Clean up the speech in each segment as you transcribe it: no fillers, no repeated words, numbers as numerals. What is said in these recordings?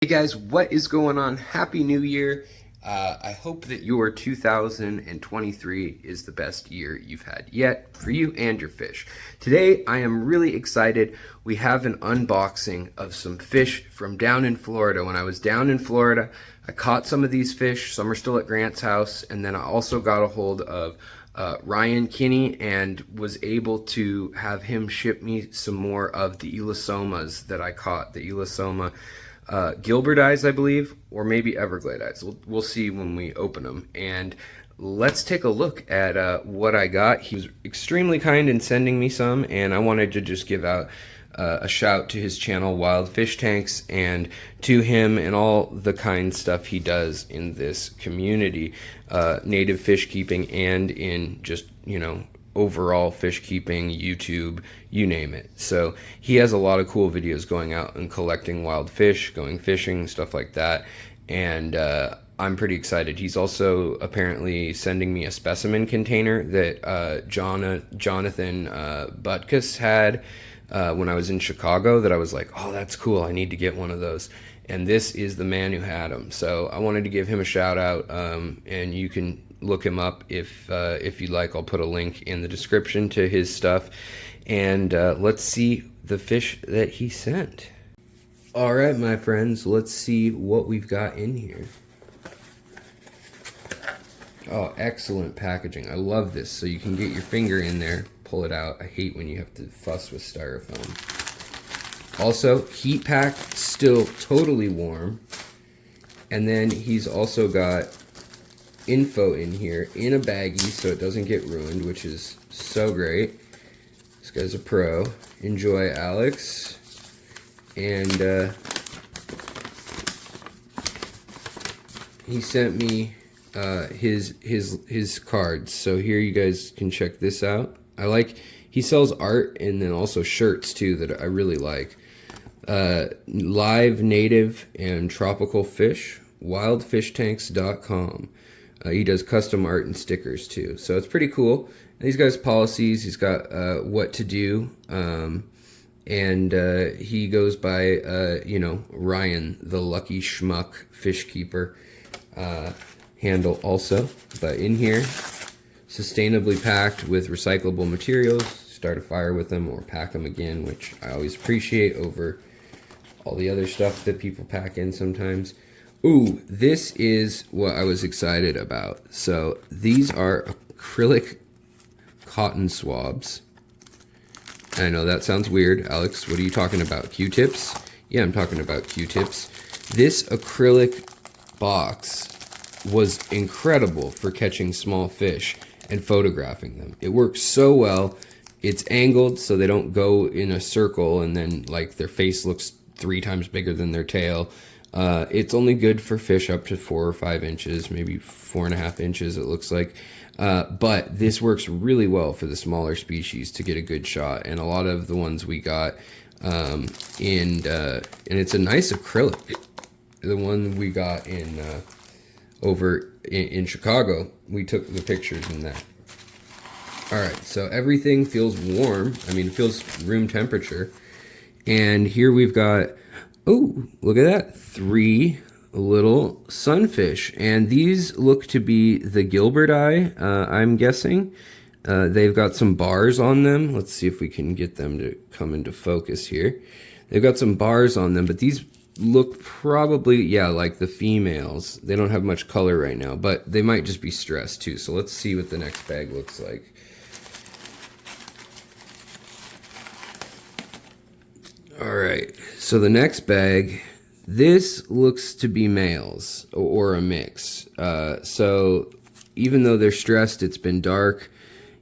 Hey guys, what is going on? Happy New Year. I hope that your 2023 is the best year you've had yet for you and your fish. Today, I am really excited. We have an unboxing of some fish from down in Florida. When I was down in Florida, I caught some of these fish. Some are still at Grant's house. And then I also got a hold of Ryan Kinney and was able to have him ship me some more of the Elassomas that I caught, the Elassoma gilberti, I believe, or maybe Everglades. We'll see when we open them. And let's take a look at what I got. He was extremely kind in sending me some, and I wanted to just give out a shout to his channel, Wild Fish Tanks, and to him and all the kind stuff he does in this community, native fish keeping and in just, overall fish keeping, YouTube, you name it. So he has a lot of cool videos going out and collecting wild fish, going fishing, stuff like that. And I'm pretty excited. He's also apparently sending me a specimen container that Jonathan Butkus had when I was in Chicago that I was like, oh, that's cool. I need to get one of those. And this is the man who had them. So I wanted to give him a shout out, and you can look him up if you'd like. I'll put a link in the description to his stuff. And let's see the fish that he sent. All right, my friends, let's see what we've got in here. Oh, excellent packaging. I love this. So you can get your finger in there, pull it out. I hate when you have to fuss with styrofoam. Also, heat packed, still totally warm. And then he's also got info in here in a baggie so it doesn't get ruined, which is so great. This guy's a pro. Enjoy, Alex. And he sent me his cards. So here you guys can check this out. He sells art and then also shirts too that I really like. Live, native, and tropical fish, wildfishtanks.com. He does custom art and stickers too, so it's pretty cool. And he's got his policies. He's got what to do, and he goes by Ryan, the lucky schmuck fish keeper handle also. But in here, sustainably packed with recyclable materials. Start a fire with them or pack them again, which I always appreciate over all the other stuff that people pack in sometimes. Ooh, this is what I was excited about. So these are acrylic cotton swabs. I know that sounds weird. Alex, what are you talking about? Q-tips? Yeah, I'm talking about Q-tips. This acrylic box was incredible for catching small fish and photographing them. It works so well. It's angled so they don't go in a circle and then like their face looks 3 times bigger than their tail. It's only good for fish up to 4 or 5 inches, maybe 4.5 inches it looks like. But this works really well for the smaller species to get a good shot. And a lot of the ones we got, and it's a nice acrylic. The one we got over in Chicago, we took the pictures in that. All right, so everything feels warm. I mean, it feels room temperature. And here we've got, oh, look at that, 3 little sunfish. And these look to be the gilberti, I'm guessing. They've got some bars on them. Let's see if we can get them to come into focus here. They've got some bars on them, but these look probably, yeah, like the females. They don't have much color right now, but they might just be stressed too. So let's see what the next bag looks like. All right, so the next bag, this looks to be males or a mix. So even though they're stressed, it's been dark,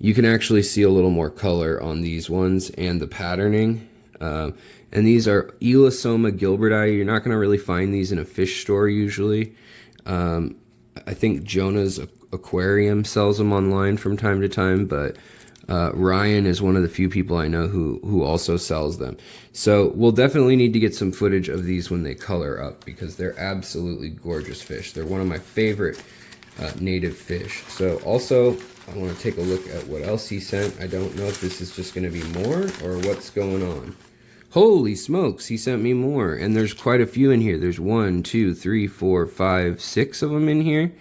you can actually see a little more color on these ones and the patterning. And these are Elassoma gilberti. You're not going to really find these in a fish store usually. I think Jonah's Aquarium sells them online from time to time, but Ryan is one of the few people I know who also sells them. So we'll definitely need to get some footage of these when they color up because they're absolutely gorgeous fish. They're one of my favorite native fish. So also I want to take a look at what else he sent. I don't know if this is just going to be more or what's going on. Holy smokes, he sent me more. And there's quite a few in here. There's 1, 2, 3, 4, 5, 6 of them in here.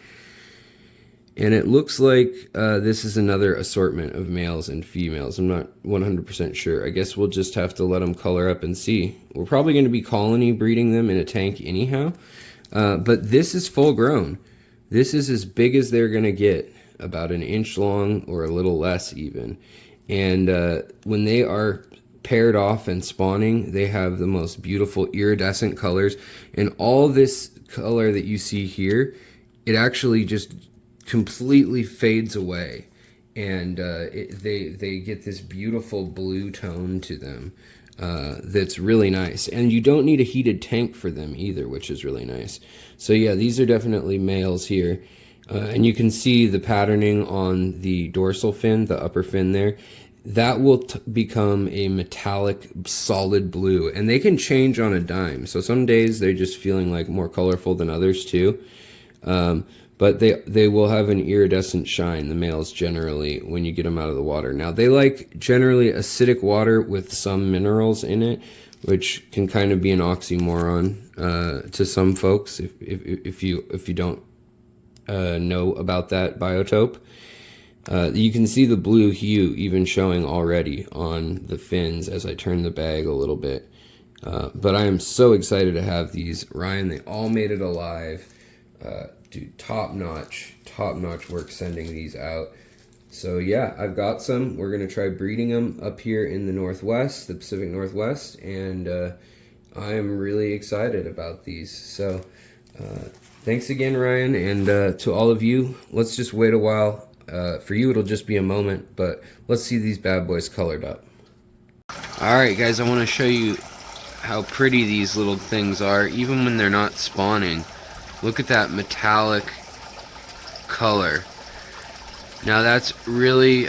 And it looks like this is another assortment of males and females. I'm not 100% sure. I guess we'll just have to let them color up and see. We're probably going to be colony breeding them in a tank anyhow. But this is full grown. This is as big as they're going to get, about an inch long or a little less even. And when they are paired off and spawning, they have the most beautiful iridescent colors. And all this color that you see here, it actually just completely fades away. And they get this beautiful blue tone to them that's really nice. And you don't need a heated tank for them either, which is really nice. So yeah, these are definitely males here. And you can see the patterning on the dorsal fin, the upper fin there. That will become a metallic solid blue, and they can change on a dime. So some days they're just feeling like more colorful than others too. But they will have an iridescent shine, the males generally, when you get them out of the water. Now they like generally acidic water with some minerals in it, which can kind of be an oxymoron to some folks if you don't know about that biotope. You can see the blue hue even showing already on the fins as I turn the bag a little bit. But I am so excited to have these. Ryan, they all made it alive. Dude, top-notch work sending these out. So yeah, I've got some. We're going to try breeding them up here in the Northwest, the Pacific Northwest. And I am really excited about these. So thanks again, Ryan. And to all of you, let's just wait a while. For you, it'll just be a moment, but let's see these bad boys colored up. Alright guys, I want to show you how pretty these little things are, even when they're not spawning. Look at that metallic color. Now that's really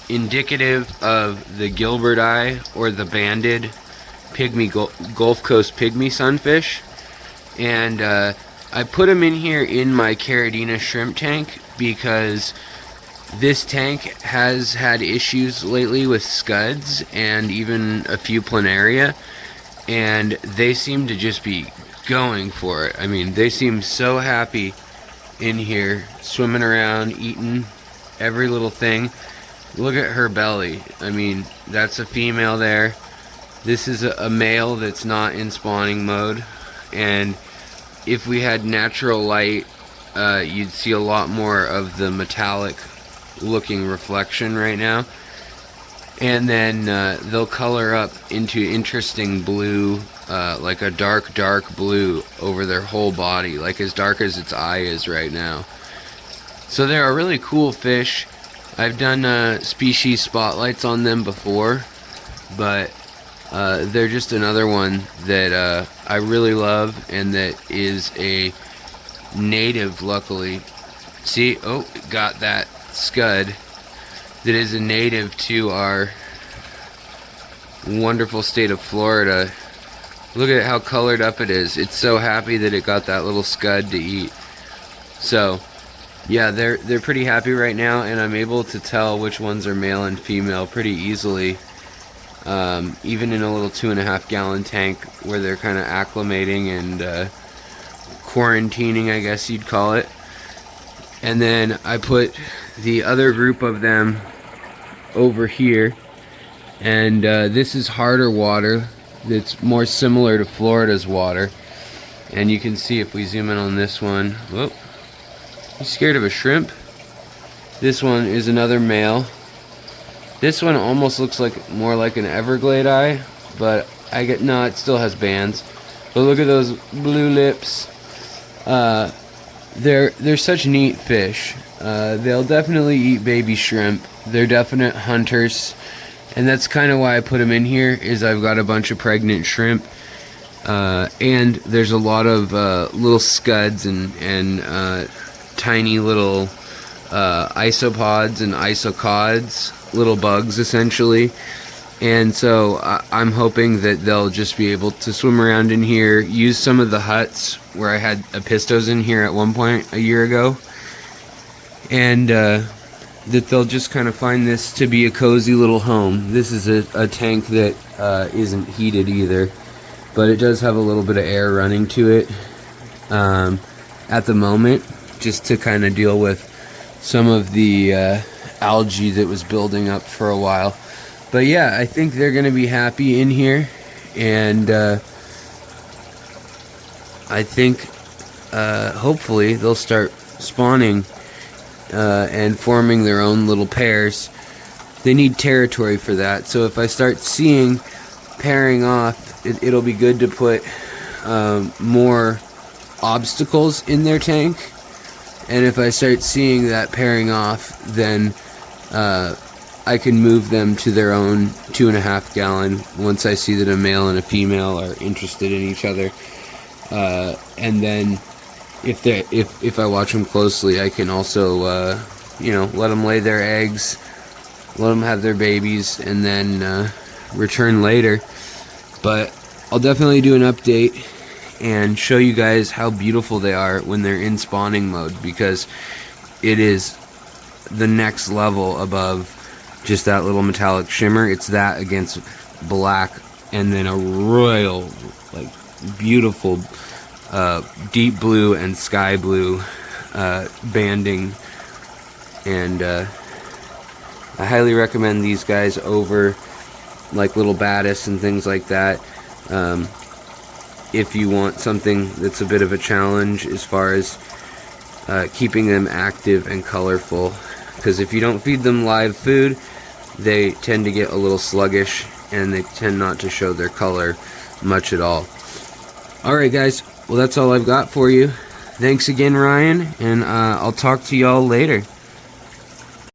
indicative of the Gilbert eye or the banded Pygmy Gulf Coast Pygmy sunfish. And I put them in here in my Caridina shrimp tank because this tank has had issues lately with scuds and even a few planaria, and they seem to just be going for it. I mean, they seem so happy in here, swimming around, eating every little thing. Look at her belly. I mean, that's a female there. This is a male that's not in spawning mode, and if we had natural light, you'd see a lot more of the metallic looking reflection right now. And then they'll color up into interesting blue, like a dark blue over their whole body, like as dark as its eye is right now. So they're a really cool fish. I've done species spotlights on them before, but they're just another one that I really love, and that is a native, luckily. See, oh, got that scud. That is a native to our wonderful state of Florida. Look at how colored up it is. It's so happy that it got that little scud to eat. So yeah, they're pretty happy right now, and I'm able to tell which ones are male and female pretty easily. Even in a little 2.5 gallon tank where they're kind of acclimating and quarantining, I guess you'd call it. And then I put the other group of them over here, and this is harder water that's more similar to Florida's water. And you can see if we zoom in on this one, whoop, you scared of a shrimp? This one is another male. This one almost looks like more like an Everglade eye, but no, it still has bands. But look at those blue lips. They're such neat fish. They'll definitely eat baby shrimp. They're definite hunters, and that's kind of why I put them in here. Is I've got a bunch of pregnant shrimp, and there's a lot of little scuds and tiny little isopods and isocods, little bugs essentially. And so I'm hoping that they'll just be able to swim around in here, use some of the huts where I had apistos in here at one point a year ago, and that they'll just kind of find this to be a cozy little home. This is a tank that isn't heated either, but it does have a little bit of air running to it at the moment, just to kind of deal with some of the algae that was building up for a while. But yeah, I think they're going to be happy in here, and I think hopefully they'll start spawning and forming their own little pairs. They need territory for that, so if I start seeing pairing off, it'll be good to put more obstacles in their tank. And if I start seeing that pairing off, then I can move them to their own 2.5 gallon once I see that a male and a female are interested in each other. And then if I watch them closely, I can also let them lay their eggs, let them have their babies, and then return later. But I'll definitely do an update and show you guys how beautiful they are when they're in spawning mode, because it is the next level above just that little metallic shimmer. It's that against black, and then a royal, like, beautiful deep blue and sky blue banding. And I highly recommend these guys over like little Battis and things like that. If you want something that's a bit of a challenge as far as keeping them active and colorful, because if you don't feed them live food, they tend to get a little sluggish and they tend not to show their color much at all. Alright guys, well that's all I've got for you. Thanks again, Ryan, and I'll talk to y'all later.